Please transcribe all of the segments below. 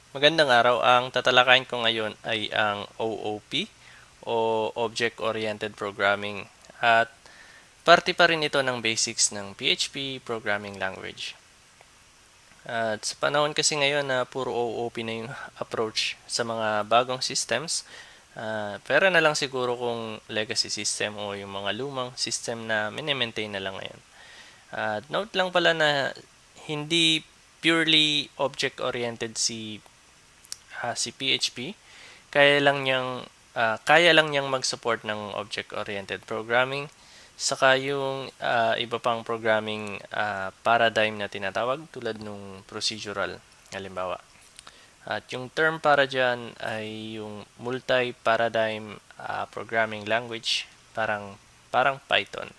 Magandang araw. Ang tatalakayin ko ngayon ay ang OOP o Object-Oriented Programming at parte pa rin ito ng basics ng PHP programming language. At sa panahon kasi ngayon na puro OOP na yung approach sa mga bagong systems, pera na lang siguro kung legacy system o yung mga lumang system na mini-maintain na lang ngayon. At note lang pala na hindi purely object-oriented si PHP, kaya lang niyang mag-support ng object-oriented programming, saka yung iba pang programming paradigm na tinatawag tulad nung procedural, halimbawa. At yung term para dyan ay yung multi-paradigm programming language, parang Python.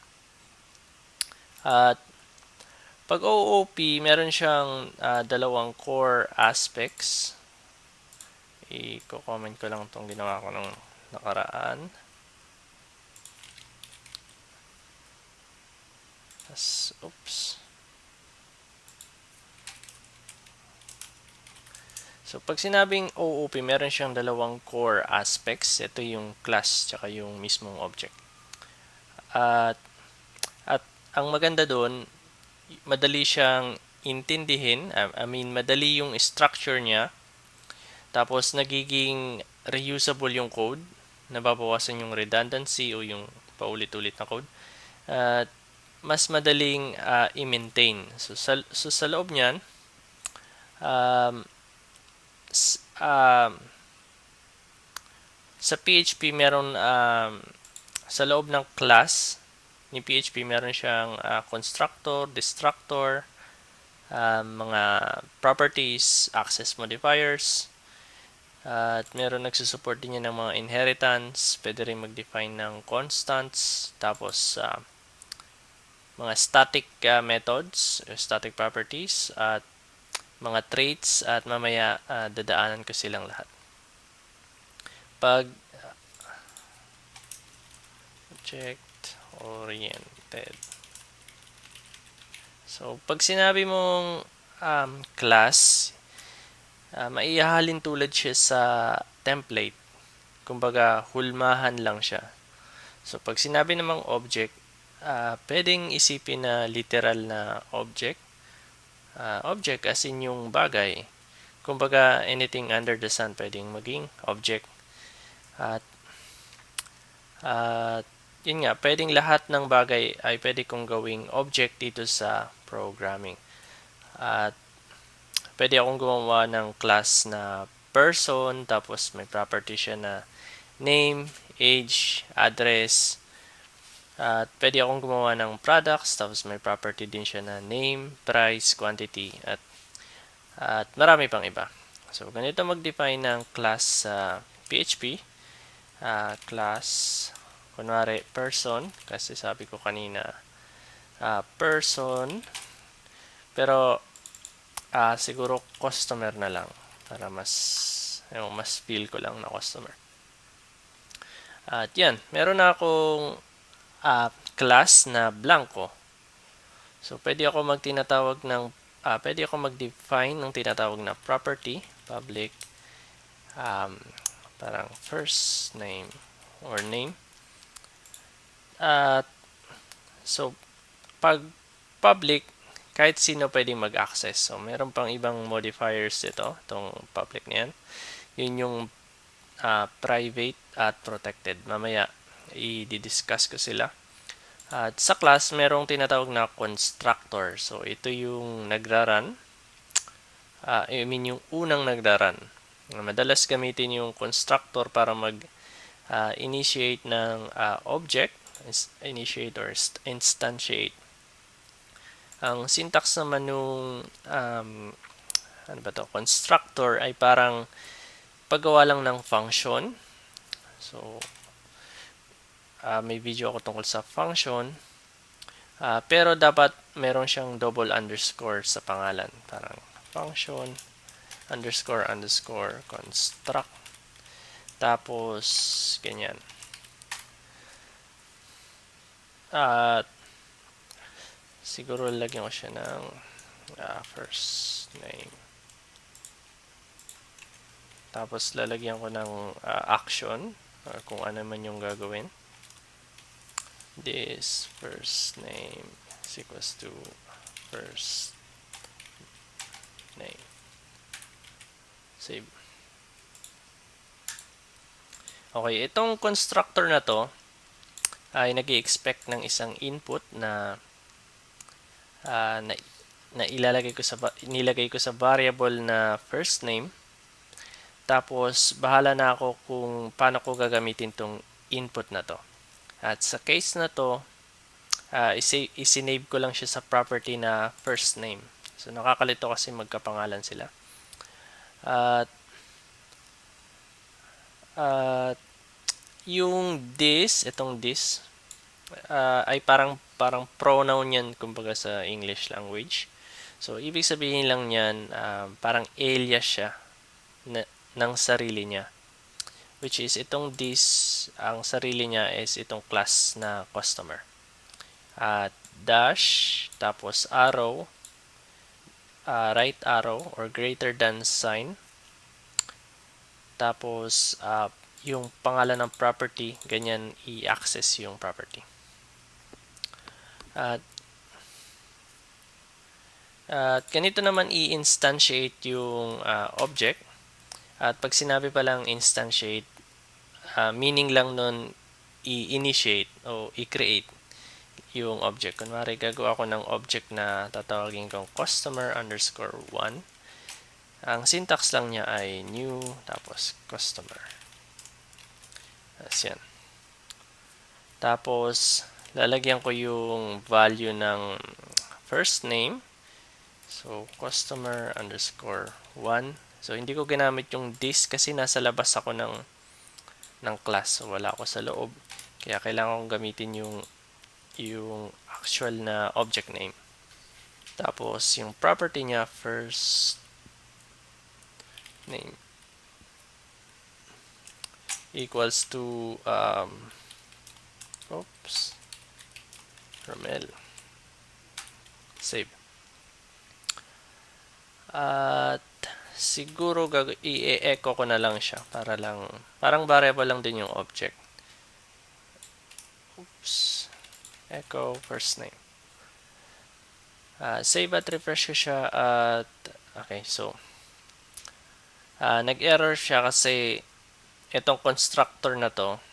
At pag OOP, meron siyang dalawang core aspects. I-comment ko lang itong ginawa ko nung nakaraan. Oops. So, pag sinabing OOP, meron siyang dalawang core aspects. Ito yung class, tsaka yung mismong object. At ang maganda doon, madali siyang intindihin. Madali yung structure niya. Tapos, nagiging reusable yung code. Nababawasan yung redundancy o yung paulit-ulit na code. At mas madaling i-maintain. So sa loob niyan, um, sa PHP meron sa loob ng class ni PHP meron siyang constructor, destructor, mga properties, access modifiers, at meron nagsusupport din yan ng mga inheritance, pwede rin mag-define ng constants, tapos mga static methods, static properties, at mga traits, at mamaya dadaanan ko silang lahat. Pag object-oriented. So, pag sinabi mong class, maihahalin tulad siya sa template. Kumbaga, hulmahan lang siya. So, pag sinabi namang object, pwedeng isipin na literal na object. Object as in yung bagay. Kumbaga, anything under the sun pwedeng maging object. At yun nga, pwedeng lahat ng bagay ay pwede kong gawing object dito sa programming. At pwede akong gumawa ng class na person, tapos may property siya na name, age, address. At pwede akong gumawa ng products, tapos may property din siya na name, price, quantity, at marami pang iba. So, ganito mag-define ng class sa PHP. Class, kunwari person, kasi sabi ko kanina person, pero siguro customer na lang para mas feel ko lang na customer. At yan, meron na akong class na blanco. So, pwede ako mag-define ng tinatawag na property, public, parang first name or name. So, pag public, kahit sino pwedeng mag-access. So, meron pang ibang modifiers ito, itong public na yan. Yun yung private at protected. Mamaya, i-discuss ko sila. At sa class, merong tinatawag na constructor. So, ito yung nagra-run. Yung unang nagra-run. Madalas gamitin yung constructor para mag-initiate ng object, initiate or instantiate. Ang syntax naman nung constructor ay parang paggawa lang ng function. So, may video ako tungkol sa function. Pero dapat meron siyang double underscore sa pangalan. Parang function underscore construct. Tapos, ganyan. At siguro lagyan ko siya ng first name. Tapos lalagyan ko ng action or kung ano man yung gagawin. This first name is equals to first name. Save. Okay, itong constructor na to ay nag-i-expect ng isang input na nilagay ko sa variable na first name. Tapos bahala na ako kung paano ko gagamitin tong input na to. At sa case na to, isinave ko lang siya sa property na first name. So nakakalito kasi magkapangalan sila. At yung itong this, ay parang pronoun yan kumbaga sa English language. So ibig sabihin lang yan, parang alias siya ng sarili niya. Which is itong this, ang sarili niya is itong class na customer. At dash, tapos arrow, right arrow or greater than sign. Tapos yung pangalan ng property, ganyan i-access yung property. At ganito naman i-instantiate yung object. At pag sinabi pa lang instantiate, meaning lang nun i-initiate o i-create yung object. Kunwari, gagawa ko ng object na tatawagin kong customer_1. Ang syntax lang niya ay new, tapos customer. As yan. Tapos, lalagyan ko yung value ng first name. So, customer_1. So, hindi ko ginamit yung this kasi nasa labas ako ng class. So, wala ako sa loob. Kaya kailangan kong gamitin yung actual na object name. Tapos, yung property niya, first name equals to Romel. Save. At siguro i-echo ko na lang siya para lang, parang variable lang din yung object. Echo first name. Save at refresh ko siya at okay, so nag-error siya kasi itong constructor na to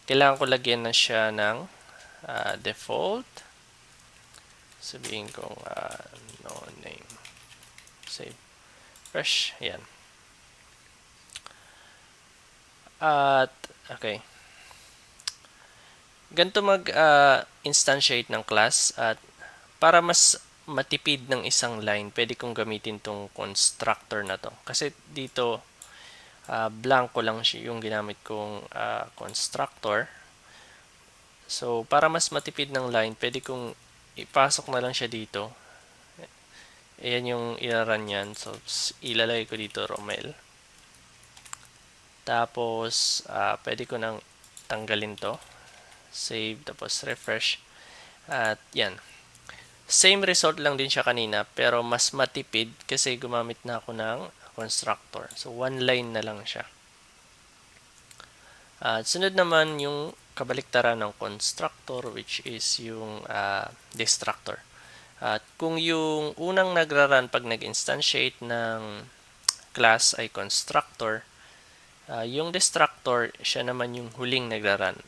kailangan ko lagyan na siya ng default. Sabihin kong no name. Save. Fresh. Ayan. At okay. Ganito mag-instantiate ng class at para mas matipid ng isang line, pwede kong gamitin tong constructor na to. Kasi dito, blanco lang siya yung ginamit kong constructor. So, para mas matipid ng line, pwede kong ipasok na lang siya dito. Ayan yung ilaran yan. So, ilalagay ko dito Romel. Tapos, pwede ko nang tanggalin to. Save, tapos refresh. At yan. Same result lang din siya kanina, pero mas matipid kasi gumamit na ako ng constructor. So, one line na lang siya. At sunod naman yung kabaliktaran ng constructor, which is yung destructor. At kung yung unang nagraran pag nag-instantiate ng class ay constructor, yung destructor, siya naman yung huling nagraran.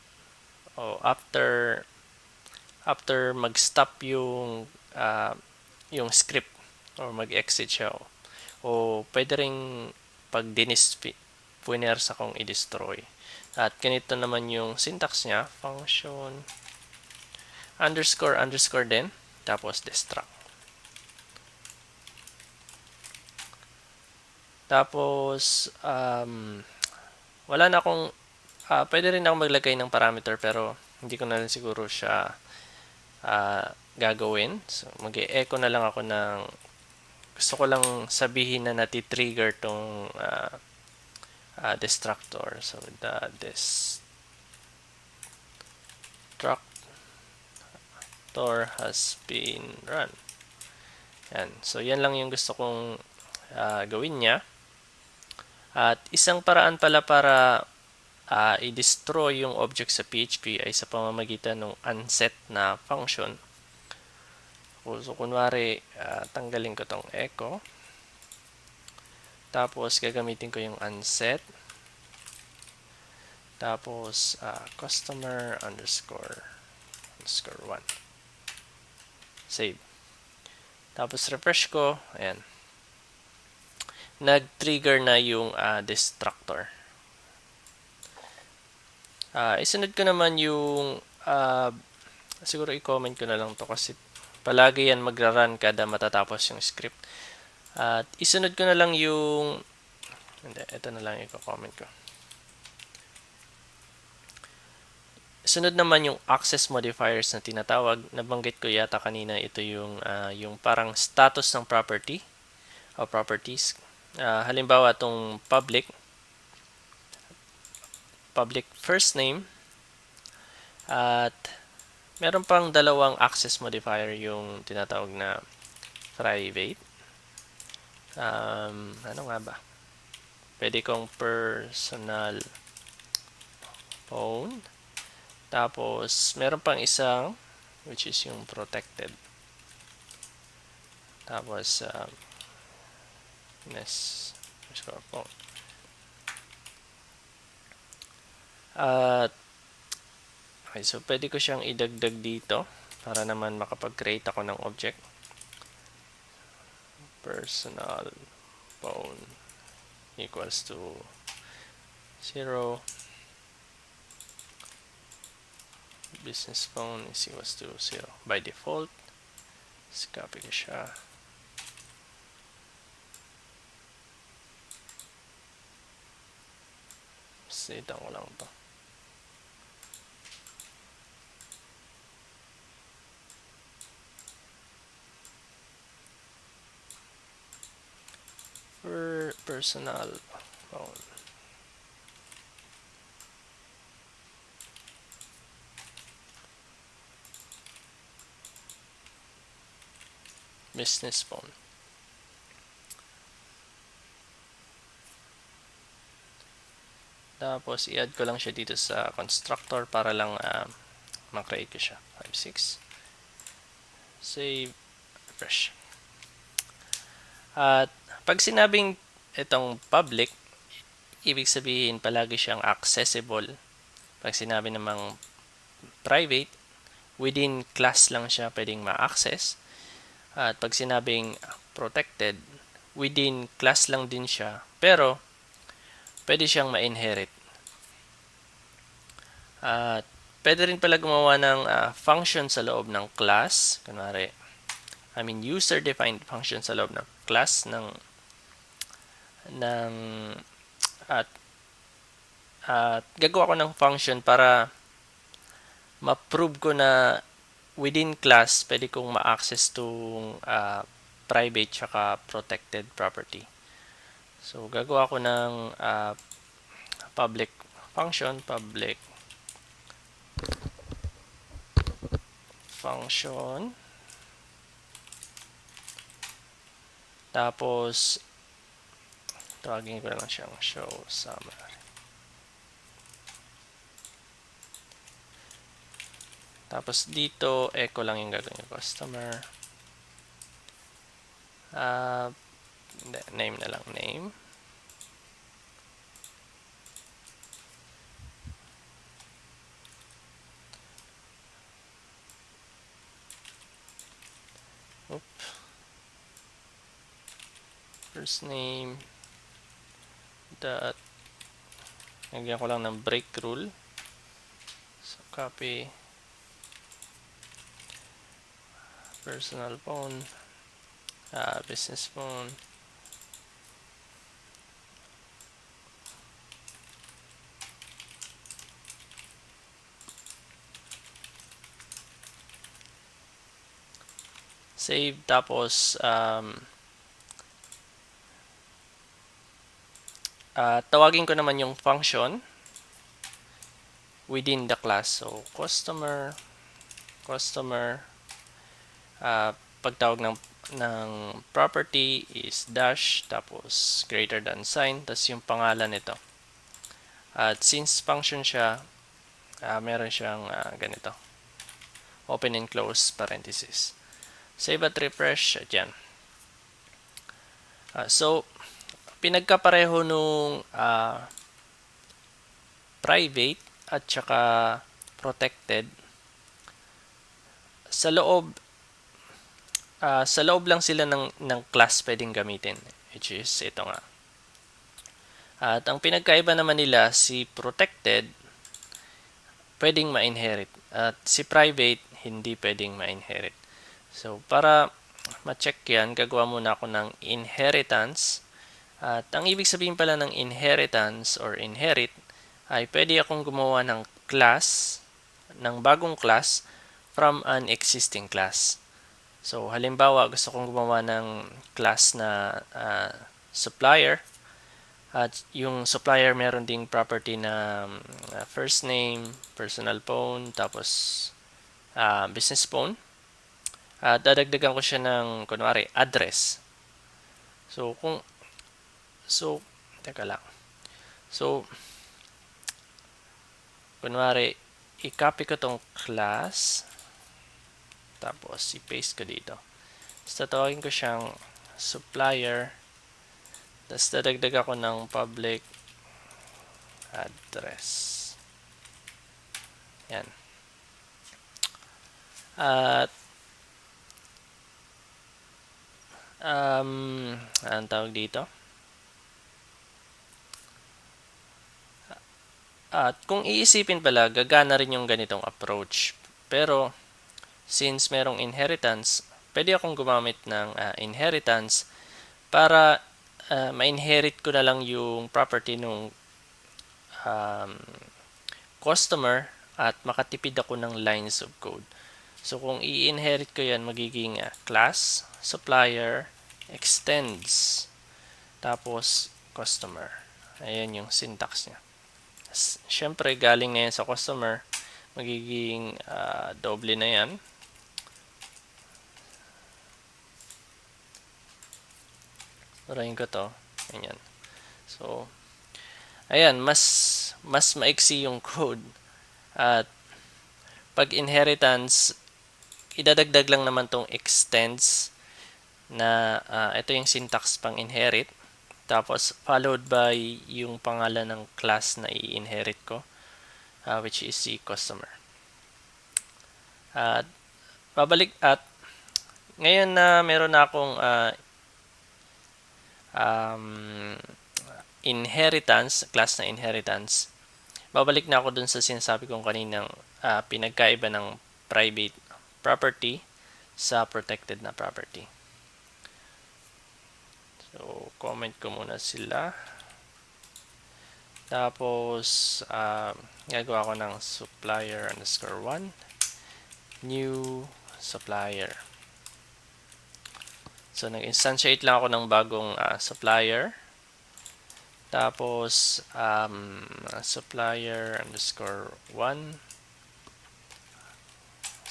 O after mag-stop yung script or mag-exit siya. O pwede rin pag puinersa kong i-destroy. At ganito naman yung syntax niya, function underscore din, tapos destruct. Tapos wala na akong pwede rin ako maglagay ng parameter pero hindi ko na rin siguro siya gagawin. So mag-e-echo na lang ako ng gusto ko lang sabihin na nati-trigger tong destructor. So the destructor has been run. Yan. So, yan lang yung gusto kong gawin niya. At isang paraan pala para i-destroy yung object sa PHP ay sa pamamagitan ng unset na function. So, kunwari, tanggalin ko tong echo. Tapos, gagamitin ko yung unset. Tapos, customer underscore 1. Save. Tapos, refresh ko. Ayan. Nag-trigger na yung destructor. Isunod ko naman yung siguro i-comment ko na lang to kasi palagi yan magra-run kada matatapos yung script. At isunod ko na lang yung ito na lang i-comment ko. Sunod naman yung access modifiers na tinatawag. Nabanggit ko yata kanina ito yung parang status ng property o properties. Halimbawa itong public first name at meron pang dalawang access modifier yung tinatawag na private. Ano nga ba? Pwede kong personal phone. Tapos, meron pang isang which is yung protected. Tapos, phone. Okay, so pwede ko siyang idagdag dito para naman makapag-create ako ng object. Personal phone equals to 0. Business phone is equals to 0 by default. Let's copy ko siya. Sita ko lang to. Personal phone. Business phone. Tapos, i-add ko lang siya dito sa constructor para lang ma-create ko siya. 5, 6. Save. Refresh. At pag sinabing itong public, ibig sabihin palagi siyang accessible. Pag sinabi namang private, within class lang siya pwedeng ma-access. At pag sinabing protected, within class lang din siya, pero pwede siyang ma-inherit. At pwede rin pala gumawa ng function sa loob ng class. Kunwari, user-defined function sa loob ng class at gagawa ko ng function para ma-prove ko na within class pwede kong ma-access tong private tsaka protected property. So gagawa ko ng public function tapos tawagin ko lang siyang show summary. Tapos dito echo lang yung gagawin ko, customer name na lang, name. First name dot lagyan ko lang ng break rule, so copy personal phone, business phone, save. Tapos tawagin ko naman yung function within the class. So customer pagtawag ng ng property is dash, tapos greater than sign, tapos yung pangalan nito. At since function siya, meron siyang ganito. Open and close parenthesis. Save at refresh. At yan. So, pinagkapareho nung private at saka protected. Sa loob lang sila ng class pwedeng gamitin, which is ito nga. At ang pinagkaiba naman nila, si protected pwedeng ma-inherit at si private hindi pwedeng ma-inherit. So para ma-check yan, gagawa muna ako ng inheritance. At ang ibig sabihin pala ng inheritance or inherit ay pwede akong gumawa ng class, ng bagong class from an existing class. So halimbawa gusto kong gumawa ng class na supplier. At yung supplier meron ding property na first name, personal phone, tapos business phone. At dadagdagan ko siya ng kunwari address. Teka lang. So kunwari i-copy ko tong class, tapos i-paste ko dito. So tatawagin ko siyang supplier. Tapos dadagdag ako ng public address. Yan. At anong tawag dito? At kung iisipin pala, gagana rin yung ganitong approach. Pero since merong inheritance, pwede akong gumamit ng inheritance para ma-inherit ko na lang yung property nung customer at makatipid ako ng lines of code. So kung i-inherit ko yan, magiging class, supplier, extends, tapos customer. Ayan yung syntax niya. Siyempre, galing na yan sa customer, magiging doble na yan. Sarayin ko to. Ayan. So, ayan, mas maiksi yung code. At pag inheritance, idadagdag lang naman tong extends na ito yung syntax pang inherit. Tapos, followed by yung pangalan ng class na i-inherit ko, which is si customer. At ngayon na meron na akong inheritance, class na inheritance, babalik na ako dun sa sinasabi kong kaninang pinagkaiba ng private property sa protected na property. So, comment ko muna sila. Tapos, gagawa ko ng supplier underscore 1 new supplier. So, nag-instantiate lang ako ng bagong supplier. Tapos, supplier underscore 1.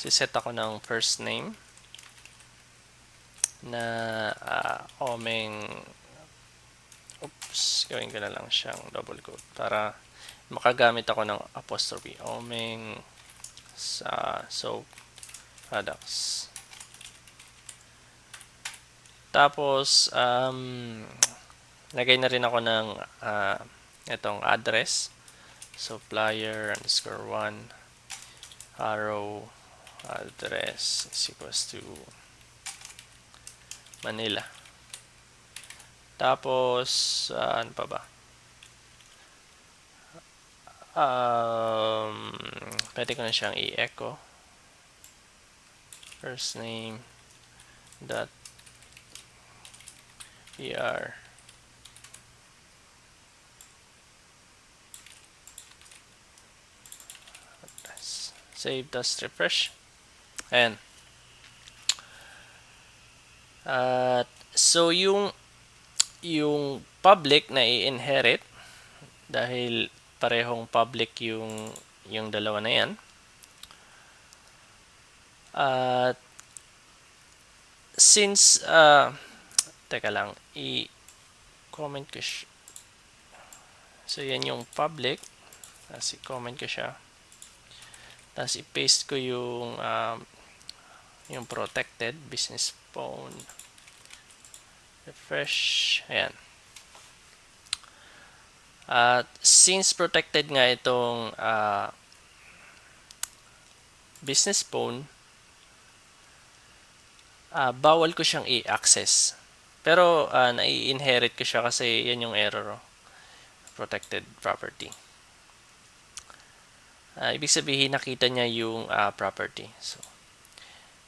Siset ako ng first name na Omeng. Oops, gawin ko na lang siyang double quote para makagamit ako ng apostrophe. Omeng sa soap products. Tapos, lagay na rin ako ng itong address. Supplier underscore 1 arrow address is equals to Manila. Tapos, ano pa ba? Pwede ko na siyang i-echo. First name dot br save, tas refresh. Ayan. So yung public na i-inherit, dahil parehong public yung dalawa na yan, at since, teka lang, i-comment ko siya. So, yan yung public. Tapos, i-comment ko siya. Tapos, i-paste ko yung protected business phone. Refresh. Ayan. At since protected nga itong business phone, bawal ko siyang i-access. Pero nai-inherit ko siya kasi yan yung error. Protected property. Ibig sabihin nakita niya yung property. So,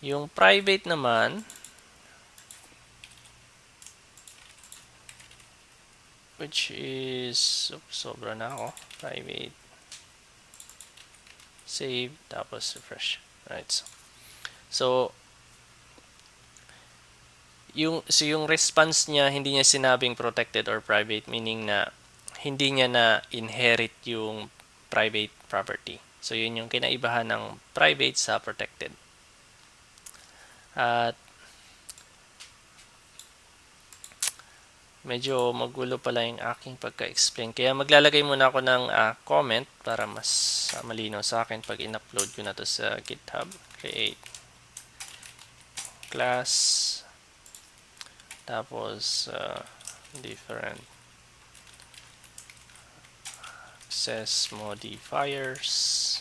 yung private naman, which is, sobra na ako. Private. Save, tapos refresh. Right. So, yung response niya, hindi niya sinabing protected or private, meaning na hindi niya na inherit yung private property. So, yun yung kinaibahan ng private sa protected. At medyo magulo pala yung aking pagka-explain. Kaya maglalagay muna ako ng comment para mas malinaw sa akin pag in-upload ko na to sa GitHub. Create class, tapos different access modifiers,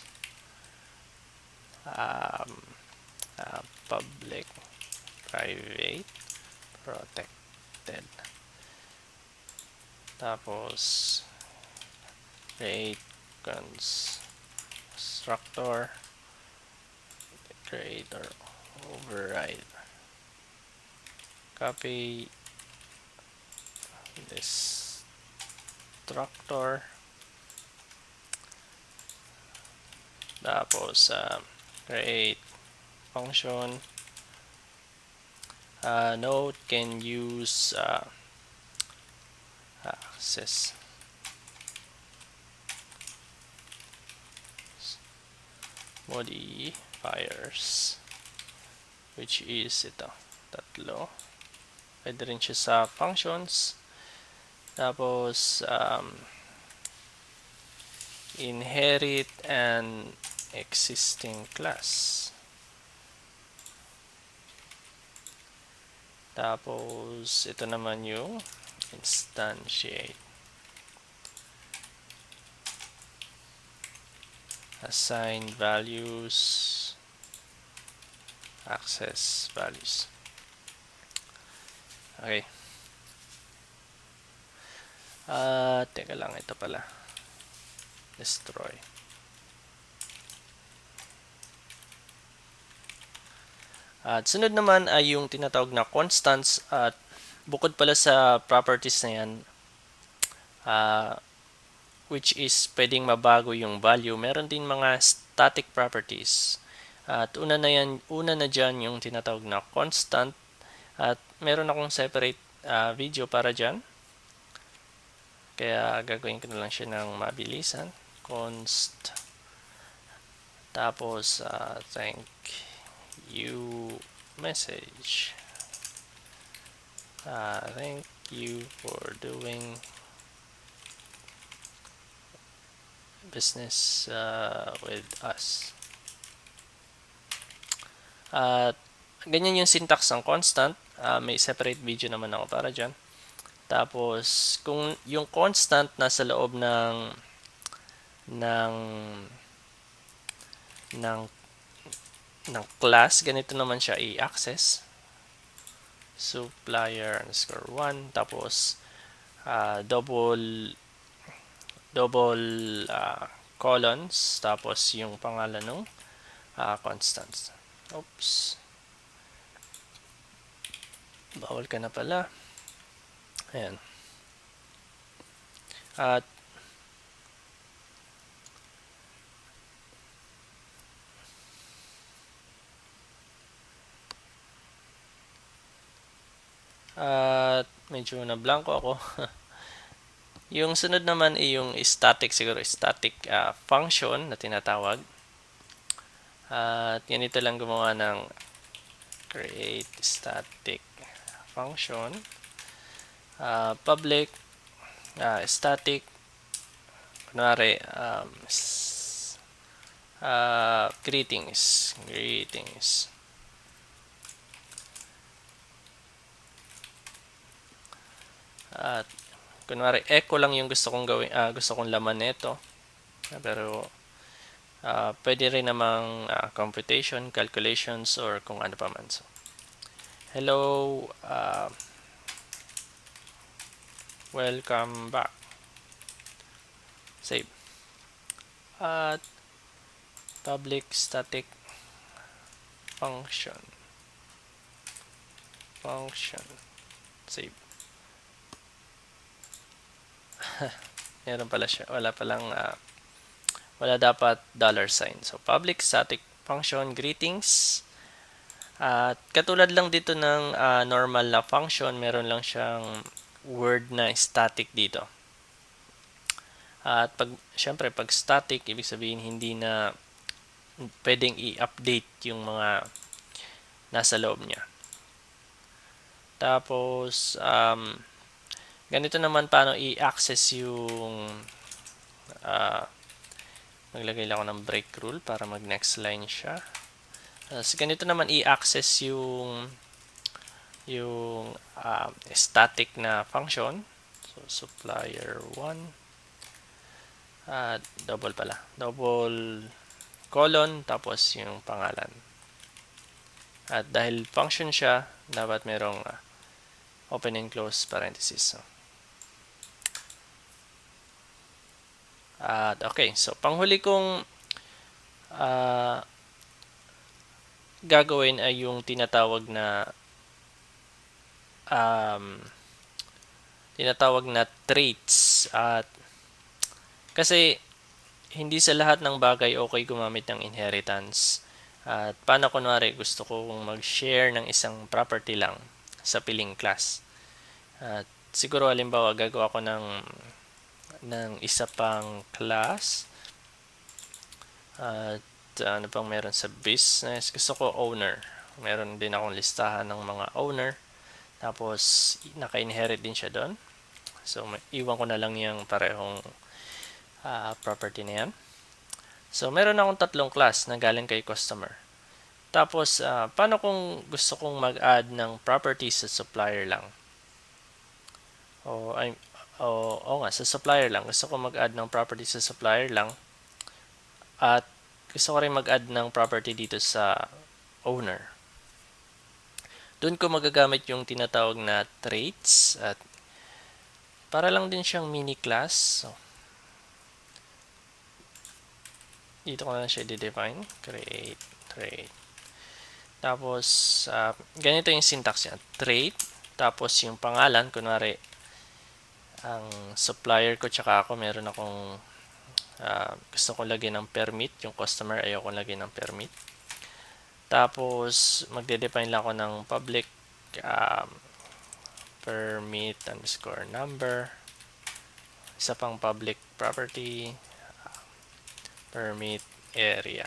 public, private, protected. Tapos create constructor, create or override. Copy this structure. Tapos create function. Node can use access modifiers, which is ito, tatlo. Pwede rin siya sa functions. Tapos inherit an existing class. Tapos ito naman yung instantiate. Assign values, access values. Okay. Teka lang, ito pala. Destroy. At sunod naman ay yung tinatawag na constants. At bukod pala sa properties na yan, which is pwedeng mabago yung value, meron din mga static properties. At una na dyan yung tinatawag na constant. At meron akong separate video para dyan. Kaya gagawin ko na lang siya ng mabilisan. Const. Tapos thank you message. Thank you for doing business with us. At ganyan yung syntax ng constant. May separate video naman ako para dyan. Tapos kung yung constant nasa loob ng class, ganito naman siya i-access. Supplier _1, tapos double colons, tapos yung pangalan ng constants. Oops. Bawal ka na pala. Ayan. At medyo na blanco ako. Yung sunod naman ay yung static, siguro static function na tinatawag. At ganito lang gumawa ng create static function, public static, kunwari greetings. At kunwari echo lang yung gusto kong gawin, gusto kong laman nito. Pero pwede rin namang computation, calculations, or kung ano pa man. So, hello, welcome back. Save. At public static function. Save. Meron pala siya. Wala dapat $sign. So, public static function greetings. At katulad lang dito ng normal na function, meron lang siyang word na static dito. At syempre, pag static, ibig sabihin hindi na pwedeng i-update yung mga nasa loob niya. Tapos, ganito naman paano i-access yung maglagay lang ako ng break rule para mag-next line siya. So, ganito naman i-access yung static na function. So, supplier1 double colon tapos yung pangalan. At dahil function siya, dapat merong open and close parenthesis. Okay, so panghuli kong gagawin ay yung tinatawag na traits. At kasi hindi sa lahat ng bagay okay gumamit ng inheritance. At paano kunwari gusto kong mag-share ng isang property lang sa piling class. At siguro halimbawa gagawa ko ng isa pang class. At ano pang meron sa business? Gusto ko owner. Meron din akong listahan ng mga owner. Tapos naka-inherit din siya doon. So iwan ko na lang yung parehong property na yan. So, meron akong tatlong class na galing kay customer. Tapos, paano kung gusto kong mag-add ng property sa supplier lang? Nga, sa supplier lang. Gusto kong mag-add ng property sa supplier lang. At gusto ko rin mag-add ng property dito sa owner. Doon ko magagamit yung tinatawag na traits. At para lang din siyang mini class. So, dito ko na siya i-define. Create trait. Tapos, ganito yung syntax niya. Trait. Tapos, yung pangalan. Kunwari, ang supplier ko tsaka ako, meron akong gusto kong lagyan ng permit. Yung customer, ayoko lagyan ng permit. Tapos, magde-define lang ako ng public permit underscore number. Isa pang public property. Permit area.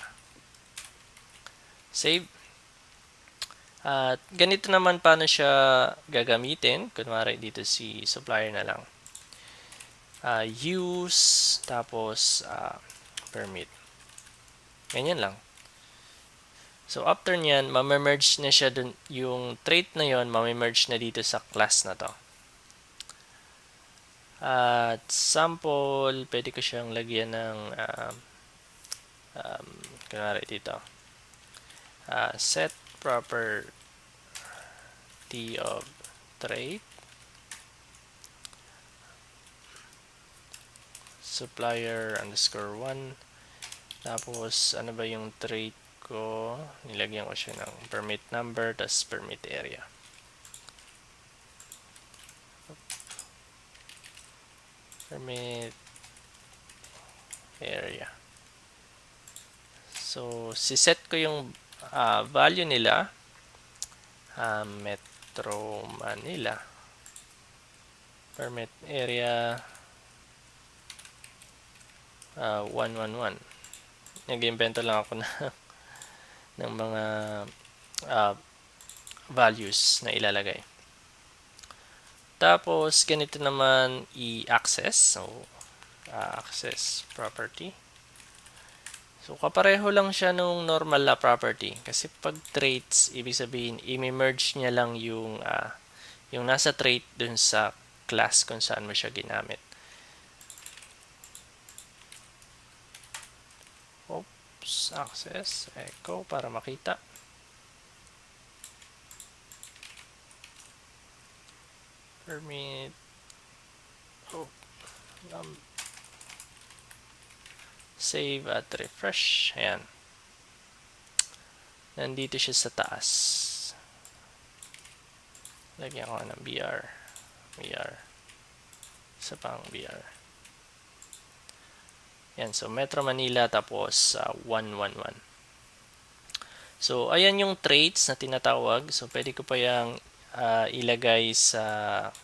Save. At ganito naman paano siya gagamitin. Kunwari dito si supplier na lang. Use, tapos permit. Ganyan lang. So after nyan, ma-merge na siya dun, yung trait na yon ma-merge na dito sa class na to. At sample, pwede ko siyang lagyan ng kunwari dito. Set property of trait. Supplier underscore 1. Tapos, ano ba yung trait ko? Nilagyan ko siya ng permit number, tas permit area. Permit area. So, siset ko yung value nila. Metro Manila. Permit area 111. Nag-invento lang ako ng mga values na ilalagay. Tapos, ganito naman i-access. So, access property. So, kapareho lang siya nung normal na property. Kasi pag traits, ibig sabihin, i-merge niya lang yung nasa trait dun sa class kung saan mo siya ginamit. Oops, access, echo para makita. Permit. Save at refresh. Ayan. Nandito siya sa taas. Lagyan ko ng BR. Isa pang BR. Yan. So, Metro Manila tapos 111. So, ayan yung traits na tinatawag. So, pwede ko pa yung ilagay sa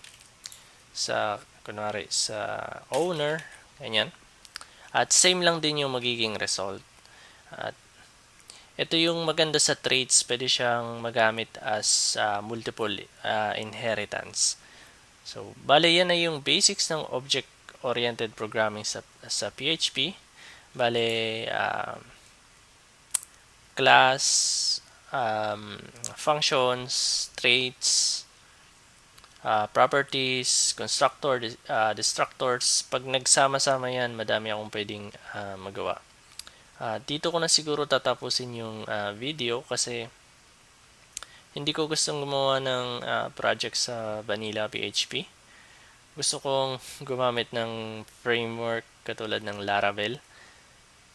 kunwari, sa owner. Ganyan. At same lang din yung magiging result. At ito yung maganda sa traits. Pwede siyang magamit as multiple inheritance. So, bale yan ay yung basics ng object-oriented programming sa PHP. Bale, class, functions, traits, properties, constructor, destructors. Pag nagsama-sama yan, madami akong pwedeng magawa. Dito ko na siguro tatapusin yung video kasi hindi ko gustong gumawa ng project sa Vanilla PHP. Gusto kong gumamit ng framework katulad ng Laravel.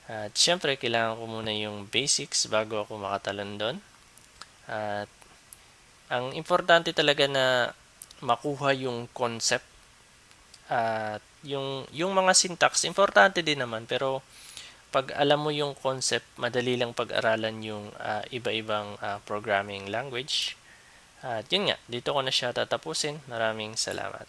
At syempre, kailangan ko muna yung basics bago ako makatalon doon. At ang importante talaga na makuha yung concept at yung mga syntax, importante din naman, pero pag alam mo yung concept, madali lang pag-aralan yung iba-ibang programming language. At yun nga, dito ko na siya tatapusin. Maraming salamat.